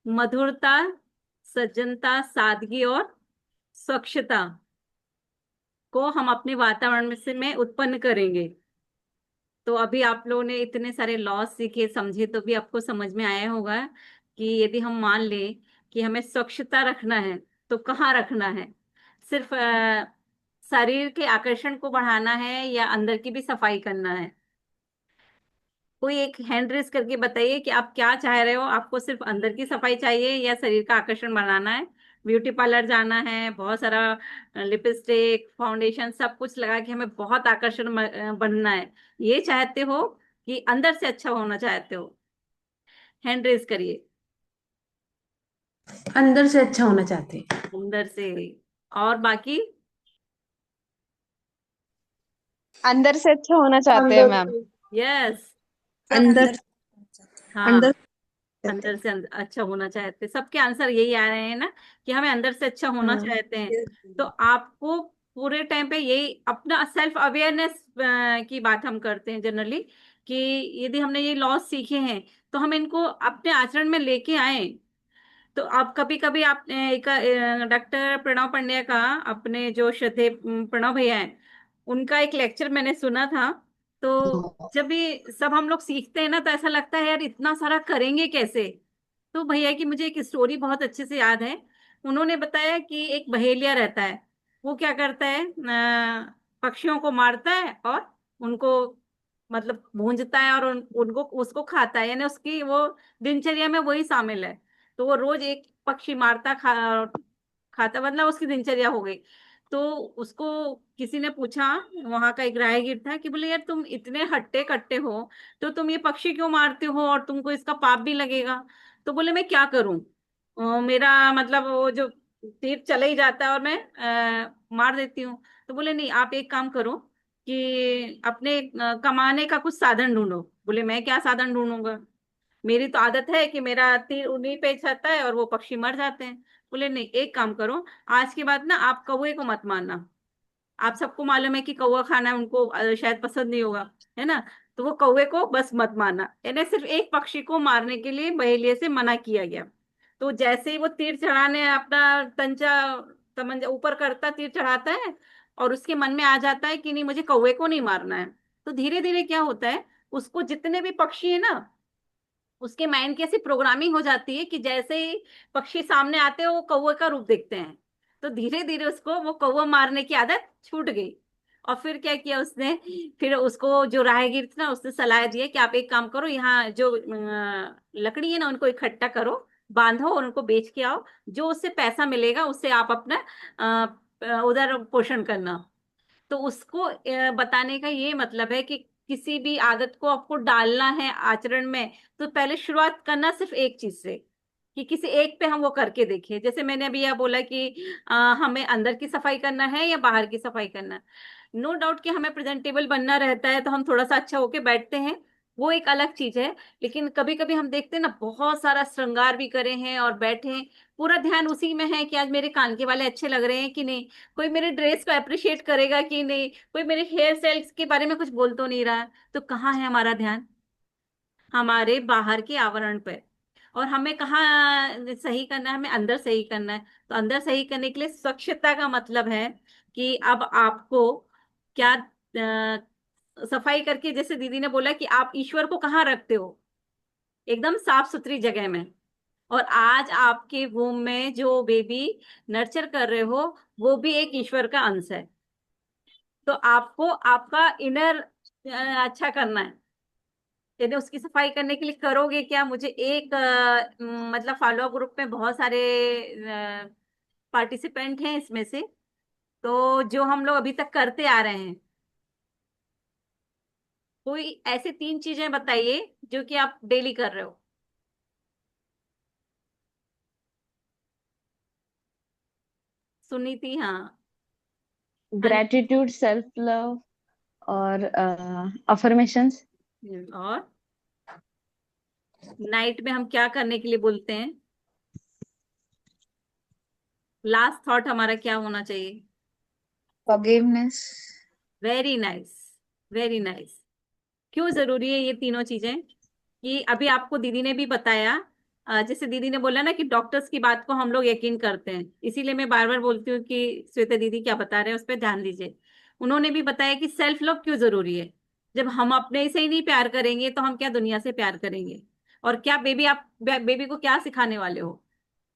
मधुरता, सज्जनता, सादगी और स्वच्छता को हम अपने वातावरण में उत्पन्न करेंगे। तो अभी आप लोगों ने इतने सारे लॉस सीखे समझे, तो भी आपको समझ में आया होगा कि यदि हम मान लें कि हमें स्वच्छता रखना है, तो कहाँ रखना है? सिर्फ शरीर के आकर्षण को बढ़ाना है या अंदर की भी सफाई करना है? कोई एक हैंड रेस करके बताइए कि आप क्या चाह रहे हो। आपको सिर्फ अंदर की सफाई चाहिए या शरीर का आकर्षण बढ़ाना है? ब्यूटी पार्लर जाना है, बहुत सारा लिपस्टिक, फाउंडेशन, सब कुछ लगा के हमें बहुत आकर्षण बनना है, ये चाहते हो कि अंदर से अच्छा होना चाहते हो? हैंड रेस करिए। अंदर से अच्छा होना चाहते हैं। अंदर से। और बाकी? अंदर से अच्छा होना चाहते हैं अंदर मैम। से। यस। सब। अंदर हाँ। अंदर से। अंदर से अच्छा होना चाहते हैं। सबके आंसर यही आ रहे हैं ना, कि हमें अंदर से अच्छा होना हाँ। चाहते हैं। तो आपको पूरे टाइम पे यही अपना सेल्फ अवेयरनेस की बात हम करते हैं जनरली, कि यदि हमने ये लॉस सीखे हैं तो हम इनको अपने आचरण में लेके आए। तो आप कभी कभी आप एक डॉक्टर प्रणव पंड्या का, अपने जो श्रद्धेय प्रणव भैया हैं, उनका एक लेक्चर मैंने सुना था। तो जब भी सब हम लोग सीखते हैं ना, तो ऐसा लगता है यार इतना सारा करेंगे कैसे। तो भैया की मुझे एक स्टोरी बहुत अच्छे से याद है। उन्होंने बताया कि एक बहेलिया रहता है। वो क्या करता है, पक्षियों को मारता है और उनको मतलब भूंजता है और उनको उसको खाता है, यानी उसकी वो दिनचर्या में वही शामिल है। तो वो रोज एक पक्षी मारता खाता, मतलब उसकी दिनचर्या हो गई। तो उसको किसी ने पूछा, वहां का एक राहगीर था, कि बोले यार तुम इतने हट्टे कट्टे हो, तो तुम ये पक्षी क्यों मारते हो और तुमको इसका पाप भी लगेगा? तो बोले मैं क्या करूं, मेरा मतलब वो जो तीर चले ही जाता है और मैं मार देती हूँ। तो बोले नहीं, आप एक काम करो कि अपने कमाने का कुछ साधन ढूंढो। बोले मैं क्या साधन ढूंढूंगा, मेरी तो आदत है कि मेरा तीर उन्हीं पे जाता है और वो पक्षी मर जाते हैं। बोले नहीं, एक काम करो, आज के बाद ना आप कौवे को मत मारना। आप सबको मालूम है कि कौवा खाना उनको शायद पसंद नहीं होगा, है ना? तो वो कौवे को बस मत मारना, यानी सिर्फ एक पक्षी को मारने के लिए बहेलिये से मना किया गया। तो जैसे ही वो तीर चढ़ाने अपना तंचा तमंचा ऊपर करता, तीर चढ़ाता है, और उसके मन में आ जाता है कि नहीं मुझे कौवे को नहीं मारना है, तो धीरे धीरे क्या होता है, उसको जितने भी पक्षी है ना, उसके माइंड की ऐसी प्रोग्रामिंग हो जाती है कि जैसे ही पक्षी सामने आते हैं वो कौवे का रूप देखते हैं। तो धीरे धीरे उसको वो कौवा मारने की आदत छूट गई। और फिर क्या किया उसने, फिर उसको जो राहगीर था ना, उसने सलाह दिया कि आप एक काम करो, यहाँ जो लकड़ी है ना उनको इकट्ठा करो, बांधो और उनको बेच के आओ, जो उससे पैसा मिलेगा उससे आप अपना उधर पोषण करना। तो उसको बताने का ये मतलब है कि किसी भी आदत को आपको डालना है आचरण में, तो पहले शुरुआत करना सिर्फ एक चीज से, कि किसी एक पे हम वो करके देखें। जैसे मैंने अभी यह बोला कि हमें अंदर की सफाई करना है या बाहर की सफाई करना है। नो डाउट कि हमें प्रेजेंटेबल बनना रहता है, तो हम थोड़ा सा अच्छा होके बैठते हैं, वो एक अलग चीज है। लेकिन कभी कभी हम देखते हैं ना, बहुत सारा श्रृंगार भी करे हैं और बैठे हैं, पूरा ध्यान उसी में है कि आज मेरे कान के वाले अच्छे लग रहे हैं कि नहीं, कोई मेरे ड्रेस को अप्रिशिएट करेगा कि नहीं, कोई मेरे हेयर स्टाइल्स के बारे में कुछ बोल तो नहीं रहा। तो कहाँ है हमारा ध्यान? हमारे बाहर के आवरण पे। और हमें कहाँ सही करना है, हमें अंदर सही करना है। तो अंदर सही करने के लिए स्वच्छता का मतलब है कि अब आपको क्या सफाई करके, जैसे दीदी ने बोला कि आप ईश्वर को कहाँ रखते हो, एकदम साफ सुथरी जगह में। और आज आपके वूम में जो बेबी नर्चर कर रहे हो, वो भी एक ईश्वर का अंश है। तो आपको आपका इनर अच्छा करना है, यानी उसकी सफाई करने के लिए करोगे क्या? मुझे एक मतलब फॉलो ग्रुप में बहुत सारे पार्टिसिपेंट हैं इसमें से, तो जो हम लोग अभी तक करते आ रहे हैं, कोई ऐसे तीन चीजें बताइए जो कि आप डेली कर रहे हो। सुनीति, हाँ। हाँ। ग्रेटिट्यूड, सेल्फ लव और अफर्मेशंस। और नाइट में हम क्या करने के लिए बोलते हैं? लास्ट थॉट हमारा क्या होना चाहिए? Forgiveness. Very nice, very nice. क्यों जरूरी है ये तीनों चीजें? कि अभी आपको दीदी ने भी बताया, जैसे दीदी ने बोला ना कि डॉक्टर्स की बात को हम लोग यकीन करते हैं, इसीलिए मैं बार बार बोलती हूँ कि श्वेता दीदी क्या बता रहे हैं उस पर ध्यान दीजिए। उन्होंने भी बताया कि सेल्फ लव क्यों जरूरी है। जब हम अपने से ही नहीं प्यार करेंगे तो हम क्या दुनिया से प्यार करेंगे। और क्या बेबी, आप बेबी को क्या सिखाने वाले हो।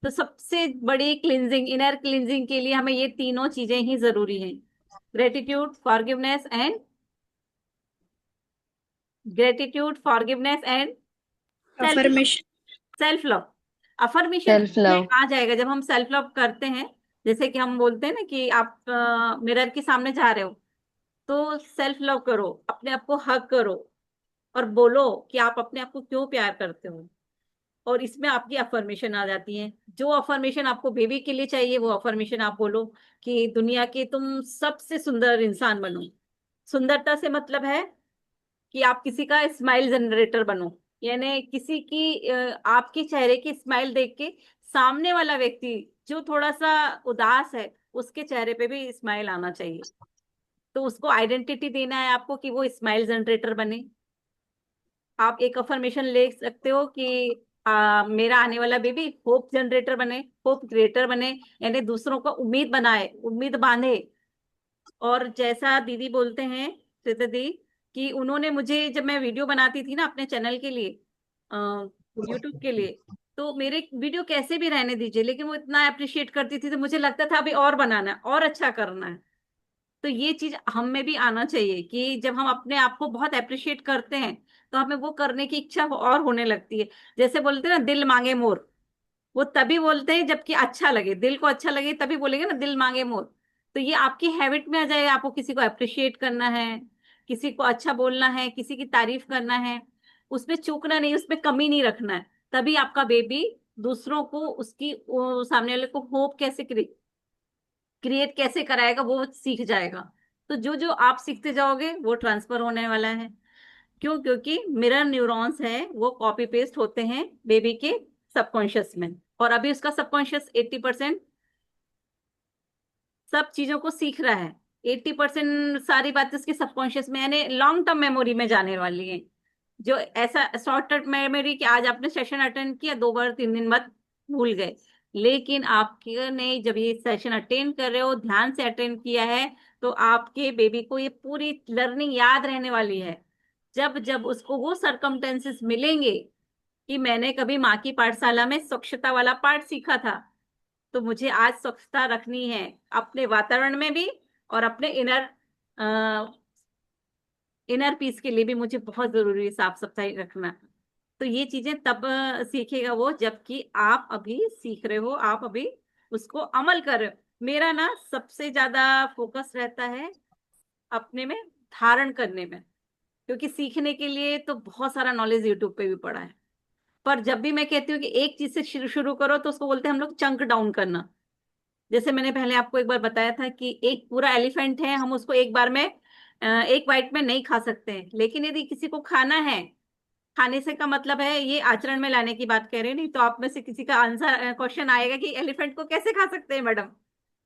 तो सबसे बड़ी क्लिंजिंग, इनर क्लिंजिंग के लिए हमें ये तीनों चीजें ही जरूरी हैं। Gratitude, forgiveness and gratitude, forgiveness and self love. Affirmation. Self love, affirmation self इसमें लव। आ जाएगा जब हम सेल्फ लव करते हैं। जैसे कि हम बोलते हैं ना कि आप मिरर के सामने जा रहे हो, तो सेल्फ लव करो, अपने आप को हग करो और बोलो कि आप अपने आप को क्यों प्यार करते हो। और इसमें आपकी अफर्मेशन आ जाती है। जो अफर्मेशन आपको बेबी के लिए चाहिए वो अफर्मेशन आप बोलो कि दुनिया के तुम सबसे सुंदर इंसान बनो। सुंदरता से मतलब है कि आप किसी का स्माइल जनरेटर बनो। यानी किसी की आपके चेहरे की स्माइल देख के सामने वाला व्यक्ति जो थोड़ा सा उदास है उसके चेहरे पे भी स्माइल आना चाहिए। तो उसको आइडेंटिटी देना है आपको कि वो स्माइल जनरेटर बने। आप एक अफर्मेशन ले सकते हो कि मेरा आने वाला बेबी होप जनरेटर बने, होप क्रिएटर बने। यानी दूसरों को उम्मीद बनाए, उम्मीद बांधे। और जैसा दीदी बोलते हैं, श्वेता दी, कि उन्होंने मुझे जब मैं वीडियो बनाती थी ना अपने चैनल के लिए, यूट्यूब के लिए, तो मेरे वीडियो कैसे भी रहने दीजिए लेकिन वो इतना अप्रिशिएट करती थी तो मुझे लगता था अभी और बनाना है और अच्छा करना है। तो ये चीज हम में भी आना चाहिए कि जब हम अपने आप को बहुत अप्रिशिएट करते हैं तो हमें वो करने की इच्छा और होने लगती है। जैसे बोलते हैं ना, दिल मांगे मोर, वो तभी बोलते हैं जबकि अच्छा लगे, दिल को अच्छा लगे तभी बोलेंगे ना, दिल मांगे मोर। तो ये आपकी हैबिट में आ जाए, आपको किसी को अप्रिशिएट करना है, किसी को अच्छा बोलना है, किसी की तारीफ करना है, उसमें चूकना नहीं, उसमें कमी नहीं रखना है। तभी आपका बेबी दूसरों को उसकी सामने वाले को होप कैसे क्रिएट कैसे कराएगा वो सीख जाएगा। तो जो जो आप सीखते जाओगे वो ट्रांसफर होने वाला है। क्यों? क्योंकि मिरर न्यूरॉन्स है वो कॉपी पेस्ट होते हैं बेबी के सबकॉन्शियस में। और अभी उसका सबकॉन्शियस 80% सब चीजों को सीख रहा है। 80% सारी बातें उसके सबकॉन्शियस में, यानी लॉन्ग टर्म मेमोरी में जाने वाली है। जो ऐसा शॉर्ट टर्म मेमोरी कि आज आपने सेशन अटेंड किया, 2 बार 3 दिन बाद भूल गए। लेकिन आपके ने जब ये सेशन अटेंड कर रहे हो, ध्यान से अटेंड किया है, तो आपके बेबी को ये पूरी लर्निंग याद रहने वाली है। जब जब उसको वो सरकमटेंसेस मिलेंगे कि मैंने कभी माँ की पाठशाला में स्वच्छता वाला पाठ सीखा था, तो मुझे आज स्वच्छता रखनी है अपने वातावरण में भी, और अपने इनर पीस के लिए भी मुझे बहुत जरूरी है साफ सफाई रखना। तो ये चीजें तब सीखेगा वो जबकि आप अभी सीख रहे हो, आप अभी उसको अमल कर रहे हो। मेरा ना सबसे ज्यादा फोकस रहता है अपने में धारण करने में, क्योंकि सीखने के लिए तो बहुत सारा नॉलेज यूट्यूब पे भी पड़ा है। पर जब भी मैं कहती हूँ कि एक चीज से शुरू शुरू करो तो उसको बोलते हैं हम लोग चंक डाउन करना। जैसे मैंने पहले आपको एक बार बताया था कि एक पूरा एलिफेंट है, हम उसको एक बार में एक बाइट में नहीं खा सकते हैं। लेकिन यदि किसी को खाना है, खाने से का मतलब है ये आचरण में लाने की बात कह रहे हैं, नहीं तो आप में से किसी का आंसर क्वेश्चन आएगा कि एलिफेंट को कैसे खा सकते हैं मैडम,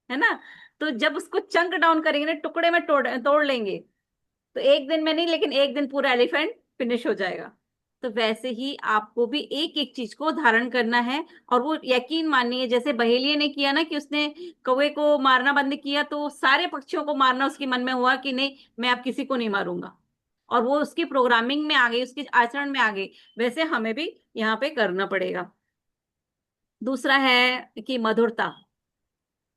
है ना। तो जब उसको चंक डाउन करेंगे ना, टुकड़े में तोड़ तोड़ लेंगे, तो एक दिन में नहीं लेकिन एक दिन पूरा एलिफेंट फिनिश हो जाएगा। तो वैसे ही आपको भी एक एक चीज को धारण करना है। और वो यकीन मानिए, जैसे बहेलिये ने किया ना कि उसने कौवे को मारना बंद किया तो सारे पक्षियों को मारना उसके मन में हुआ कि नहीं, मैं अब किसी को नहीं मारूंगा। और वो उसकी प्रोग्रामिंग में आ गई, उसके आचरण में आ गई। वैसे हमें भी यहाँ पे करना पड़ेगा। दूसरा है कि मधुरता।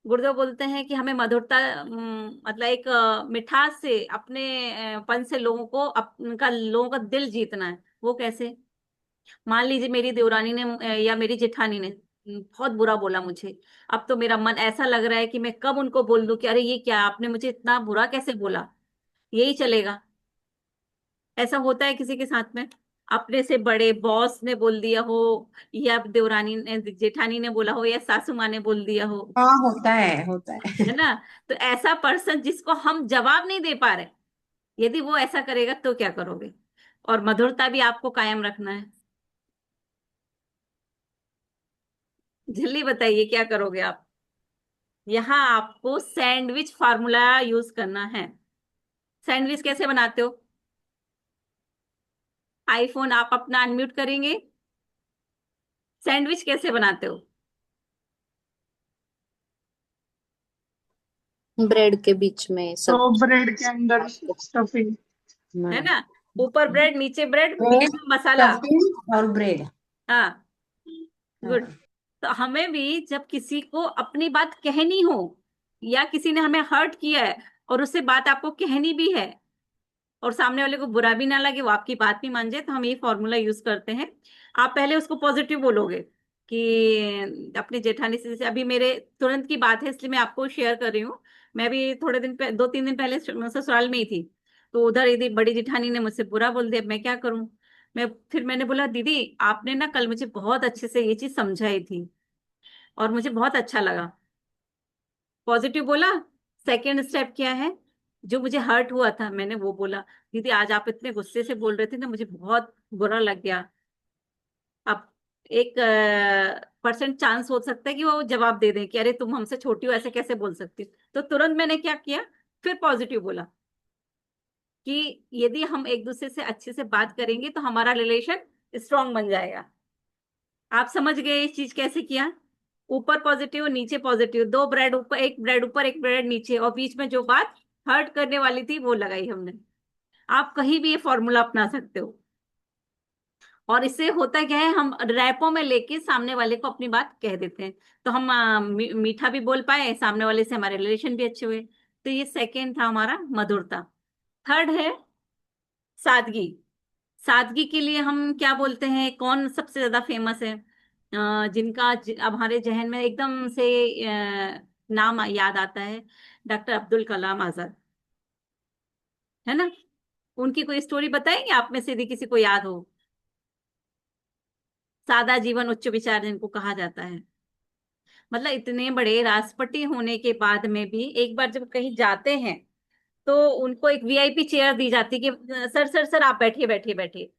गुरुदेव बोलते हैं कि हमें मधुरता, मतलब एक मिठास से, अपने पन से लोगों को, लोगों का दिल जीतना है। वो कैसे? मान लीजिए मेरी देवरानी ने या मेरी जेठानी ने बहुत बुरा बोला मुझे। अब तो मेरा मन ऐसा लग रहा है कि मैं कब उनको बोल दूं कि अरे ये क्या, आपने मुझे इतना बुरा कैसे बोला। यही चलेगा? ऐसा होता है किसी के साथ में? अपने से बड़े बॉस ने बोल दिया हो, या देवरानी ने, जेठानी ने बोला हो, या सासू माँ ने बोल दिया हो, हाँ, होता है होता है। है ना। तो ऐसा पर्सन जिसको हम जवाब नहीं दे पा रहे, यदि वो ऐसा करेगा तो क्या करोगे? और मधुरता भी आपको कायम रखना है। जल्दी बताइए क्या करोगे आप। यहाँ आपको सैंडविच फार्मूला यूज करना है। सैंडविच कैसे बनाते हो? आईफोन आप अपना अनम्यूट करेंगे, सैंडविच कैसे बनाते हो? ब्रेड के बीच में तो सब ब्रेड के अंदर स्टफिंग। है ना, ऊपर ब्रेड नीचे ब्रेड बीच ब्रेड, में मसाला। स्टफिंग और ब्रेड। हाँ, गुड। हाँ। तो हमें भी जब किसी को अपनी बात कहनी हो, या किसी ने हमें हर्ट किया है और उससे बात आपको कहनी भी है, और सामने वाले को बुरा भी ना लगे, वो आपकी बात भी मान जाए, तो हम ये फॉर्मूला यूज करते हैं। आप पहले उसको पॉजिटिव बोलोगे कि अपनी जेठानी से, जैसे अभी मेरे तुरंत की बात है इसलिए मैं आपको शेयर कर रही हूँ। मैं भी थोड़े दिन 2-3 दिन पहले ससुराल में ही थी। तो उधर यदि बड़ी जेठानी ने मुझसे बुरा बोल दिया, अब मैं क्या करूं। फिर मैंने बोला, दीदी आपने ना कल मुझे बहुत अच्छे से ये चीज समझाई थी और मुझे बहुत अच्छा लगा। पॉजिटिव बोला। सेकेंड स्टेप क्या है, जो मुझे हर्ट हुआ था मैंने वो बोला, दीदी आज आप इतने गुस्से से बोल रहे थे ना, मुझे बहुत बुरा लग गया। अब 1% चांस हो सकता है कि वो जवाब दे दें कि अरे तुम हमसे छोटी हो, ऐसे कैसे बोल सकती हो। तो तुरंत मैंने क्या किया, फिर पॉजिटिव बोला कि यदि हम एक दूसरे से अच्छे से बात करेंगे तो हमारा रिलेशन स्ट्रांग बन जाएगा। आप समझ गए इस चीज कैसे किया। ऊपर पॉजिटिव नीचे पॉजिटिव, दो ब्रेड ऊपर, एक ब्रेड ऊपर एक ब्रेड नीचे, और बीच में जो बात हर्ट करने वाली थी वो लगाई हमने। आप कहीं भी ये फॉर्मूला अपना सकते हो। और इससे होता क्या है, हम रैपों में लेके सामने वाले को अपनी बात कह देते हैं। तो हम मीठा भी बोल पाए, सामने वाले से हमारे रिलेशन भी अच्छे हुए। तो ये सेकेंड था हमारा, मधुरता। थर्ड है सादगी। सादगी के लिए हम क्या बोलते हैं, कौन सबसे ज्यादा फेमस है, जिनका अब हमारे जहन में एकदम से नाम याद आता है, डॉक्टर अब्दुल कलाम आजाद, है ना। उनकी कोई स्टोरी बताएंगे आप में से यदि किसी को याद हो। सादा जीवन उच्च विचार जिनको कहा जाता है। मतलब इतने बड़े राष्ट्रपति होने के बाद में भी एक बार जब कहीं जाते हैं तो उनको एक वीआईपी चेयर दी जाती है कि सर सर सर आप बैठिए बैठिए बैठिए।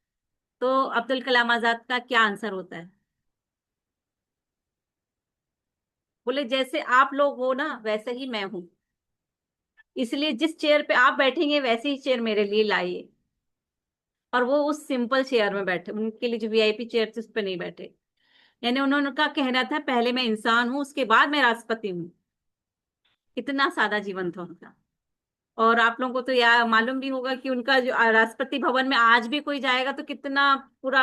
तो अब्दुल कलाम आजाद का क्या आंसर होता है, बोले जैसे आप लोग हो ना वैसे ही मैं हूं, इसलिए जिस चेयर पे आप बैठेंगे वैसे ही चेयर मेरे लिए लाइए। और वो उस सिंपल चेयर में बैठे, उनके लिए जो वीआईपी चेयर थी उस पे नहीं बैठे। यानी उन्होंने का कहना था, पहले मैं इंसान हूं उसके बाद मैं राष्ट्रपति हूँ। इतना सादा जीवन था उनका। और आप लोगों को तो यार मालूम भी होगा कि उनका जो राष्ट्रपति भवन में आज भी कोई जाएगा तो कितना पूरा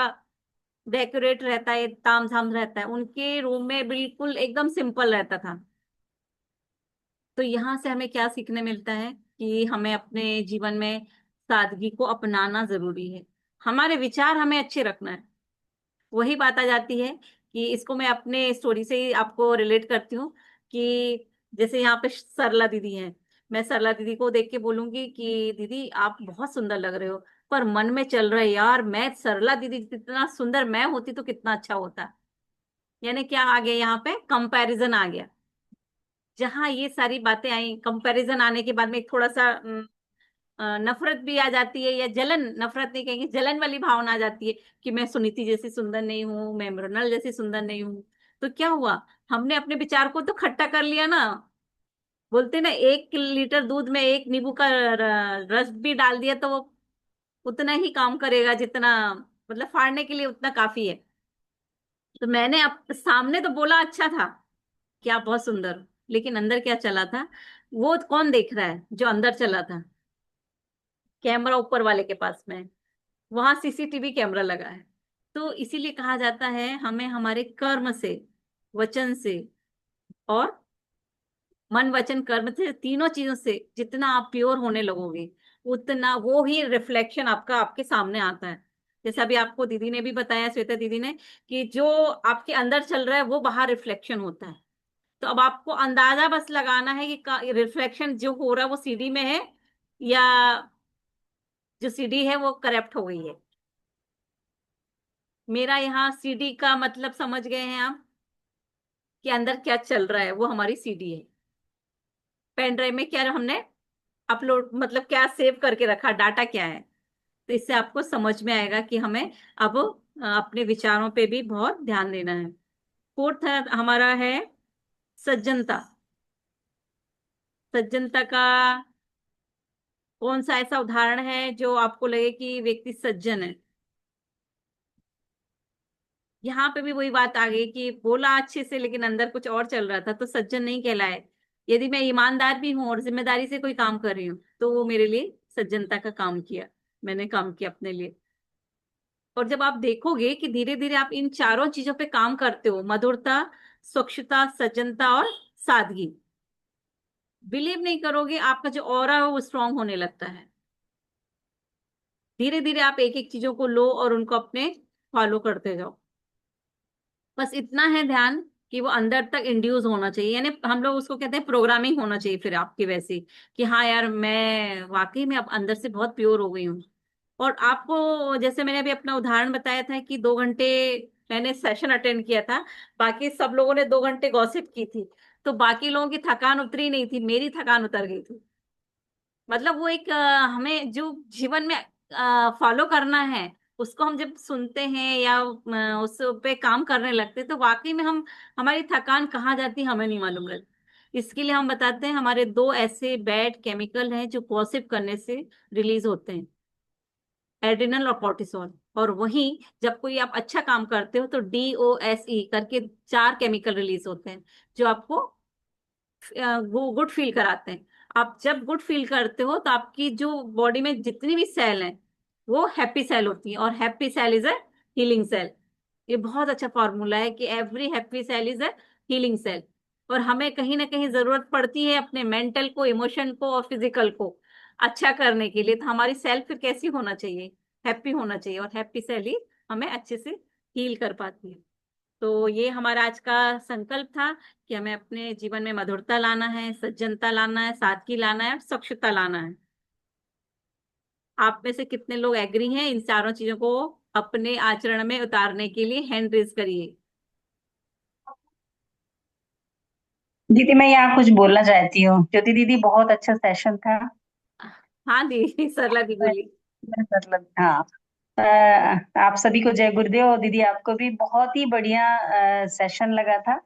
डेकोरेट रहता है, ताम झाम रहता है। उनके रूम में बिल्कुल एकदम सिंपल रहता था। तो यहाँ से हमें क्या सीखने मिलता है कि हमें अपने जीवन में सादगी को अपनाना जरूरी है। हमारे विचार हमें अच्छे रखना है। वही बात आ जाती है कि इसको मैं अपने स्टोरी से ही आपको रिलेट करती हूँ कि जैसे यहाँ पे सरला दीदी हैं। मैं सरला दीदी को देख के बोलूंगी कि दीदी आप बहुत सुंदर लग रहे हो, पर मन में चल रहा है यार मैं सरला दीदी जितना सुंदर मैं होती तो कितना अच्छा होता। यानी क्या आ गया यहाँ पे, कंपैरिजन आ गया। जहाँ ये सारी बातें आई, कंपैरिजन आने के बाद में एक थोड़ा सा नफरत भी आ जाती है, या जलन, नफरत नहीं कहेंगे, जलन वाली भावना आ जाती है कि मैं सुनीति जैसी सुंदर नहीं हूँ, मैं मृणाल जैसी सुंदर नहीं हूँ। तो क्या हुआ, हमने अपने विचार को तो खट्टा कर लिया ना। बोलते ना, 1 लीटर दूध में एक नींबू का रस भी डाल दिया तो वो उतना ही काम करेगा जितना, मतलब फाड़ने के लिए उतना काफी है। तो मैंने सामने तो बोला अच्छा था कि आप बहुत सुंदर हो, लेकिन अंदर क्या चला था वो कौन देख रहा है, जो अंदर चला था। कैमरा ऊपर वाले के पास में है, वहां सीसीटीवी कैमरा लगा है। तो इसीलिए कहा जाता है हमें हमारे कर्म से, वचन से, और मन वचन कर्म से, तीनों चीजों से जितना आप प्योर होने लगोगे उतना वो ही रिफ्लेक्शन आपका आपके सामने आता है। जैसे अभी आपको दीदी ने भी बताया, श्वेता दीदी ने, कि जो आपके अंदर चल रहा है वो बाहर रिफ्लेक्शन होता है। तो अब आपको अंदाजा बस लगाना है कि रिफ्लेक्शन जो हो रहा है वो सीडी में है, या जो सीडी है वो करप्ट हो गई है। मेरा यहाँ सीडी का मतलब समझ गए हैं आप, कि अंदर क्या चल रहा है वो हमारी सीडी है। पेन ड्राइव में क्या हमने अपलोड, मतलब क्या सेव करके रखा, डाटा क्या है। तो इससे आपको समझ में आएगा कि हमें अब अपने विचारों पे भी बहुत ध्यान देना है। फोर्थ हमारा है सज्जनता। सज्जनता का कौन सा ऐसा उदाहरण है जो आपको लगे कि व्यक्ति सज्जन है। यहाँ पे भी वही बात आ गई कि बोला अच्छे से लेकिन अंदर कुछ और चल रहा था, तो सज्जन नहीं कहलाए। यदि मैं ईमानदार भी हूँ और जिम्मेदारी से कोई काम कर रही हूँ, तो वो मेरे लिए सज्जनता का काम किया, मैंने काम किया अपने लिए। और जब आप देखोगे कि धीरे धीरे आप इन चारों चीजों पे काम करते हो, मधुरता, स्वच्छता, सज्जनता और सादगी, बिलीव नहीं करोगे, आपका जो ऑरा है वो स्ट्रांग होने लगता है। धीरे धीरे आप एक एक चीजों को लो और उनको अपने फॉलो करते जाओ। बस इतना है ध्यान कि वो अंदर तक इंड्यूस होना चाहिए, यानी हम लोग उसको कहते हैं प्रोग्रामिंग होना चाहिए फिर आपकी वैसी, कि हाँ यार मैं वाकई में अब अंदर से बहुत प्योर हो गई हूँ। और आपको जैसे मैंने अभी अपना उदाहरण बताया था कि 2 घंटे मैंने सेशन अटेंड किया था, बाकी सब लोगों ने 2 घंटे गॉसिप की थी, तो बाकी लोगों की थकान उतरी नहीं थी, मेरी थकान उतर गई थी। मतलब वो एक हमें जो जीवन में फॉलो करना है, उसको हम जब सुनते हैं या उस पे काम करने लगते हैं, तो वाकई में हम, हमारी थकान कहाँ जाती है हमें नहीं मालूम रहता। इसके लिए हम बताते हैं हमारे दो ऐसे बैड केमिकल हैं जो गॉसिप करने से रिलीज होते हैं, एड्रिनल और कॉर्टिसोल। और वहीं जब कोई आप अच्छा काम करते हो तो DOSE करके 4 केमिकल रिलीज होते हैं, जो आपको वो गुड फील कराते हैं। आप जब गुड फील करते हो तो आपकी जो बॉडी में जितनी भी सेल हैं वो हैप्पी सेल होती है, और happy cell is a healing cell. ये बहुत अच्छा फॉर्मूला है कि every happy cell is a healing cell. और हमें कहीं ना कहीं जरूरत पड़ती है अपने मेंटल को, इमोशन को और फिजिकल को अच्छा करने के लिए, तो हमारी सेल फिर कैसी होना चाहिए, हैप्पी होना चाहिए, और हैप्पी सेल ही हमें अच्छे से हील कर पाती है। तो ये हमारा आज का संकल्प था कि हमें अपने जीवन में मधुरता लाना है, सज्जनता लाना है, सादगी लाना है और स्वच्छता लाना है। आप में से कितने लोग एग्री हैं इन चारों चीजों को अपने आचरण में उतारने के लिए? हैंड रेज करिए। दीदी मैं यहाँ कुछ बोलना चाहती हूँ। ज्योति दीदी बहुत अच्छा सेशन था। हाँ दी सरला दी मैं बोली। मतलब हाँ, आप सभी को जय गुरुदेव। और दीदी आपको भी बहुत ही बढ़िया सेशन लगा था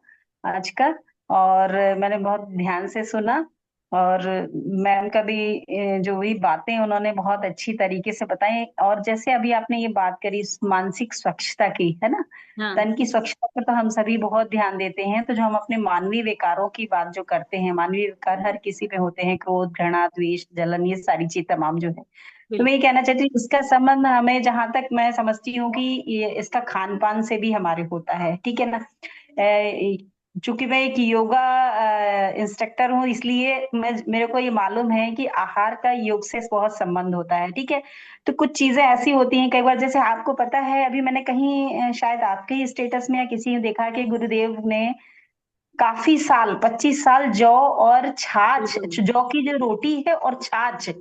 आज का। और मैंने बहुत ध्यान से सुना। और मैम का भी जो भी बातें उन्होंने बहुत अच्छी तरीके से बताई। और जैसे अभी आपने ये बात करी मानसिक स्वच्छता की, है ना, हाँ तन की स्वच्छता पर तो हम सभी बहुत ध्यान देते हैं। तो जो हम अपने मानवीय विकारों की बात जो करते हैं, मानवीय विकार हर किसी में होते हैं, क्रोध, घृणा, द्वेष, जलन, ये सारी चीज तमाम जो है। तो मैं ये बिल्कुल। कहना चाहती हूँ इसका संबंध हमें, जहां तक मैं समझती हूँ कि ये इसका खान पान से भी हमारे होता है, ठीक है ना। चूंकि मैं एक योगा इंस्ट्रक्टर हूँ, इसलिए मैं, मेरे को ये मालूम है कि आहार का योग से बहुत संबंध होता है, ठीक है। तो कुछ चीजें ऐसी होती हैं कई बार, जैसे आपको पता है, अभी मैंने कहीं शायद आपके ही स्टेटस में या किसी ने देखा कि गुरुदेव ने काफी साल, 25 साल जौ और छाछ, बिल्कुल। जौ की जो रोटी है और छाछ,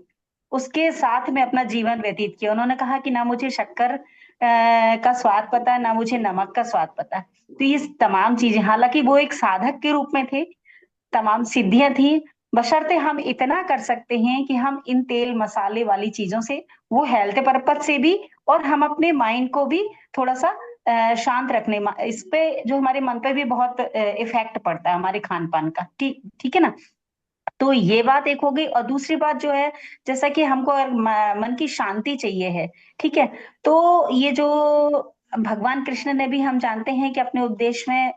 उसके साथ में अपना जीवन व्यतीत किया। उन्होंने कहा कि ना मुझे शक्कर का स्वाद पता, ना मुझे नमक का स्वाद पता। तो ये तमाम चीजें, हालांकि वो एक साधक के रूप में थे, तमाम सिद्धियां थी, बशर्ते हम इतना कर सकते हैं कि हम इन तेल मसाले वाली चीजों से, वो हेल्थ पर्पज से भी, और हम अपने माइंड को भी थोड़ा सा शांत रखने, इस पे जो हमारे मन पे भी बहुत इफेक्ट पड़ता है हमारे खान पान का, ठीक ठीक है ना। तो ये बात एक हो गई। और दूसरी बात जो है, जैसा कि हमको अगर मन की शांति चाहिए है, ठीक है, तो ये जो भगवान कृष्ण ने भी, हम जानते हैं कि अपने उपदेश में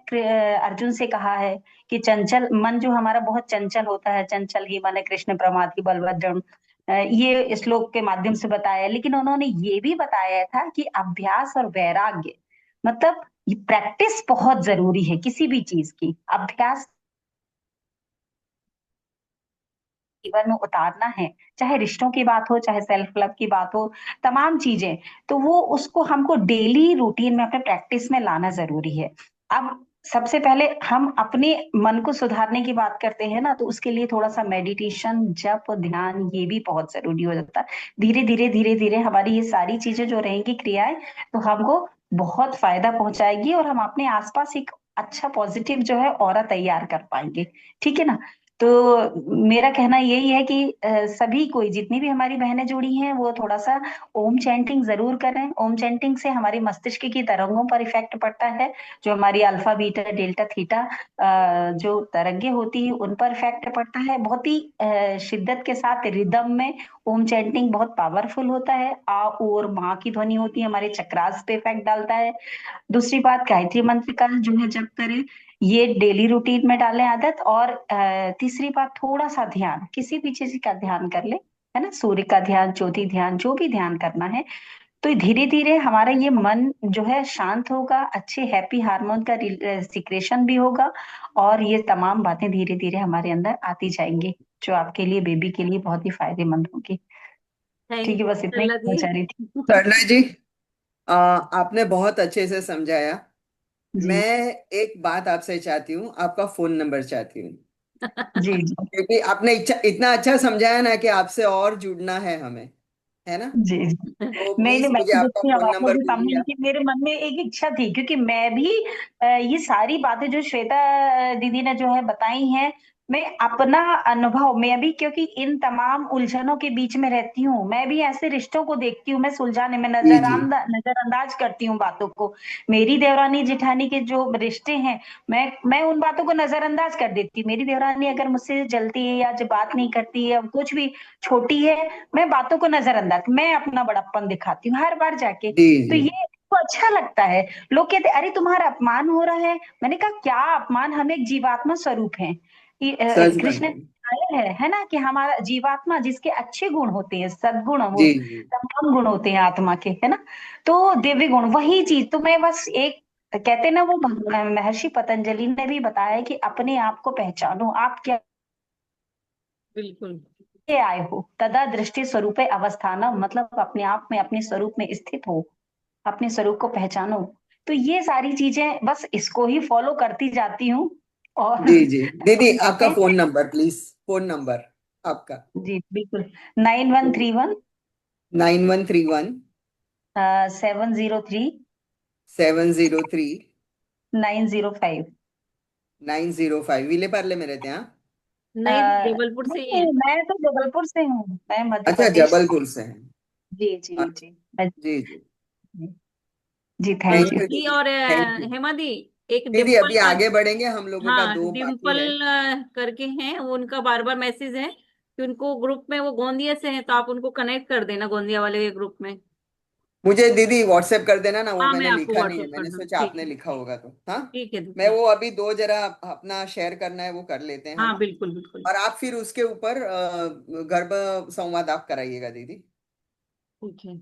अर्जुन से कहा है कि चंचल मन जो हमारा बहुत चंचल होता है, चंचल ही मन कृष्ण प्रमाथि बलभद्रम, ये श्लोक के माध्यम से बताया है। लेकिन उन्होंने ये भी बताया था कि अभ्यास और वैराग्य, मतलब प्रैक्टिस बहुत जरूरी है किसी भी चीज की। अभ्यास जीवन में उतारना है, चाहे रिश्तों की बात हो, चाहे सेल्फ लव की बात हो, तमाम चीजें, तो वो उसको हमको डेली रूटीन में अपने प्रैक्टिस में लाना जरूरी है। अब सबसे पहले हम अपने मन को सुधारने की बात करते हैं ना, तो उसके लिए थोड़ा सा मेडिटेशन, जप, ध्यान, ये भी बहुत जरूरी हो जाता है। धीरे धीरे हमारी ये सारी चीजें जो रहेंगी क्रियाएं, तो हमको बहुत फायदा पहुंचाएगी, और हम अपने आसपास एक अच्छा पॉजिटिव जो है ऑरा तैयार कर पाएंगे, ठीक है ना। तो मेरा कहना यही है कि सभी कोई, जितनी भी हमारी बहनें जुड़ी हैं, वो थोड़ा सा ओम चैंटिंग जरूर करें। ओम चैंटिंग से हमारी मस्तिष्क की तरंगों पर इफेक्ट पड़ता है, जो हमारी अल्फा, बीटा, डेल्टा, थीटा जो तरंगे होती है, उन पर इफेक्ट पड़ता है बहुत ही शिद्दत के साथ, रिदम में ओम चैंटिंग बहुत पावरफुल होता है। आ और माँ की ध्वनि होती है, हमारे चक्रास पे इफेक्ट डालता है। दूसरी बात, गायत्री मंत्र का जो है जप करें, ये डेली रूटीन में डालें आदत। और तीसरी बात, थोड़ा सा ध्यान, किसी भी चीज का ध्यान कर ले, है ना, सूर्य का ध्यान, ज्योति ध्यान, जो भी ध्यान करना है। तो धीरे धीरे हमारा ये मन जो है शांत होगा, अच्छे हैप्पी हार्मोन का सिक्रेशन भी होगा, और ये तमाम बातें धीरे धीरे हमारे अंदर आती जाएंगी, जो आपके लिए, बेबी के लिए बहुत ही फायदेमंद होगी। ठीक थैंक है, यू बस इतना ही सरला कहना जी। चाह रही थी। सरला जी, आपने बहुत अच्छे से समझाया। जी मैं एक बात आपसे चाहती हूँ, आपका फोन नंबर चाहती हूँ, जी जी क्योंकि आपने इतना अच्छा समझाया ना कि आपसे और जुड़ना है हमें, है ना। जी जी। तो नहीं नहीं, प्लीज मैं मुझे तो आपका देखती हूँ, अब फोन आप लोग नंबर भी बोलिए सामने, आप। कि मेरे मन में एक इच्छा थी, क्योंकि मैं भी ये सारी बातें जो श्वेता दीदी ने जो है बताई हैं, मैं अपना अनुभव, मैं भी क्योंकि इन तमाम उलझनों के बीच में रहती हूँ, मैं भी ऐसे रिश्तों को देखती हूँ, मैं सुलझाने में जी जी नजरअंदाज करती हूँ बातों को। मेरी देवरानी जेठानी के जो रिश्ते हैं, मैं उन बातों को नजरअंदाज कर देती हूँ। मेरी देवरानी अगर मुझसे जलती है या जो बात नहीं करती है या कुछ भी, छोटी है, मैं बातों को नजरअंदाज, मैं अपना बड़प्पन दिखाती हूँ हर बार जाके। जी तो जी। ये तो अच्छा लगता है। लोग कहते अरे तुम्हारा अपमान हो रहा है, मैंने कहा क्या अपमान, हम एक जीवात्मा स्वरूप हैं। सच बात कृष्ण ने है। बताया है ना, कि हमारा जीवात्मा, जिसके अच्छे गुण होते हैं, सद्गुण, वो जी जी तमाम गुण होते हैं आत्मा के, है ना। तो दिव्य गुण वही चीज, तो मैं बस एक, कहते हैं ना वो महर्षि पतंजलि ने भी बताया है कि अपने आप को पहचानो, आप क्या बिल्कुल। के आए हो, तदा दृष्टि स्वरूप अवस्थान, मतलब अपने आप में, अपने स्वरूप में स्थित हो, अपने स्वरूप को पहचानो। तो ये सारी चीजें, बस इसको ही फॉलो करती जाती हूँ। और जी जी। दीदी, कहते आपका हैं, phone number please, phone number आपका। जी बिल्कुल, 9131 9131 703 703 905। 905। विले पार्ले में रहते हैं, हाँ? नहीं, जबलपुर से ही है। नहीं, मैं तो जबलपुर से हूँ, मैं मध्य अच्छा, प्रदेश से। जबलपुर से हैं। जी जी अच्छा, जी। जी जी। जी और थैंक यू। थैंक यू दी, दीदी, और थैंक यू। हेमा दी, एक दीदी डिम्पल अभी कर, आगे बढ़ेंगे, हम लोगों का हाँ दो बाकी डिम्पल है। करके हैं, वो उनका बार बार मैसेज है कि उनको ग्रुप में, वो गोंदिया से हैं, तो आप उनको कनेक्ट कर देना गोंदिया वाले ग्रुप में। मुझे दीदी व्हाट्सएप कर देना ना, वो हाँ, मैं मैंने आपको लिखा नहीं है, व्हाट्सएप कर मैंने दूँ, सोचा ठीक आपने है। लिखा होगा तो, हाँ। ठीक है मैं दीदी। वो अभी दो जरा अपना शेयर करना है, वो कर लेते हैं हाँ हम। बिल्कुल बिल्कुल। और आप फिर उसके ऊपर गर्भ संवाद आप कराइएगा दीदी। ठीक है।